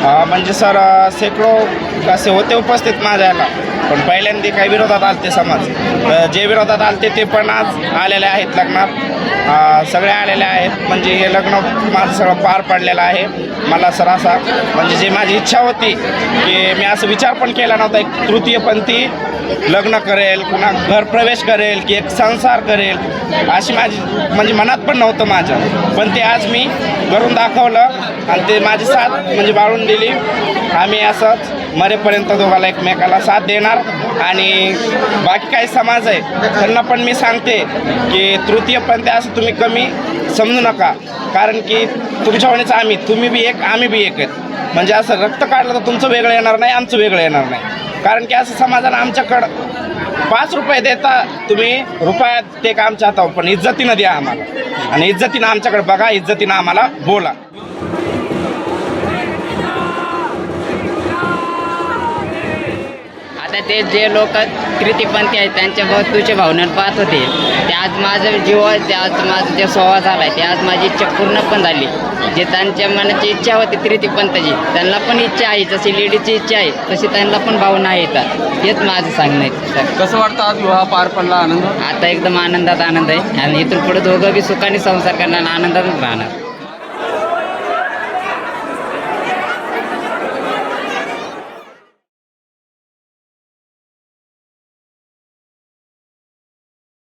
म्हणजे सर शेकडो असे होते उपस्थित माझ्याला, पण पहिल्यांदा काही विरोधात आलते समाज. जे विरोधात आलते ते पण आज आलेले आहेत लग्नात. सगळे आलेले आहेत. म्हणजे हे लग्न माझं सगळं पार पडलेलं आहे. मला सर असा म्हणजे जी माझी इच्छा होती की मी असं विचार पण केला नव्हता एक तृतीयपंथी लग्न करेल, पुन्हा घर प्रवेश करेल की एक संसार करेल, अशी माझी म्हणजे मनात पण नव्हतं माझ्या. पण ते आज मी करून दाखवलं आणि ते माझी साथ म्हणजे बाळून दिली. आम्ही असंच मरेपर्यंत दोघाला एकमेकाला साथ देणार. आणि बाकी काही समाज आहे त्यांना पण मी सांगते की तृतीयपंथी असं तुम्ही कमी समजू नका, कारण की तुमच्यावानीच आम्ही, तुम्ही बी एक आम्ही बी एक आहेत. म्हणजे असं रक्त काढलं तर तुमचं वेगळं येणार नाही, आमचं वेगळं येणार नाही. कारण की असं समाजानं आमच्याकडं 5 रुपये देता तुम्ही, रुपयात ते का आमच्या हातावर, पण इज्जतीनं द्या आम्हाला आणि इज्जतीनं आमच्याकडे बघा, इज्जतीनं आम्हाला बोला. आता ते जे लोक तृतीयपंथी आहेत त्यांच्या तुझ्या भावनेनं पाहत होते, ते आज माझं जीव आहे, ते आज माझं जे स्वभाव झाला आहे, ते आज माझी इच्छा पूर्ण पण झाली. जे त्यांच्या मनाची इच्छा होती तृतीयपंथाची, त्यांना पण इच्छा आहे, जशी लेडीची इच्छा आहे तशी त्यांना पण भावना येतात. हेच माझं सांगणं आहे सर. कसं वाटतं आज विवाह पार पडला, आनंद? आता एकदम आनंदात आनंद आहे आणि इथून पुढे दोघं बी सुखाने संसार करणार, आनंदातच राहणार.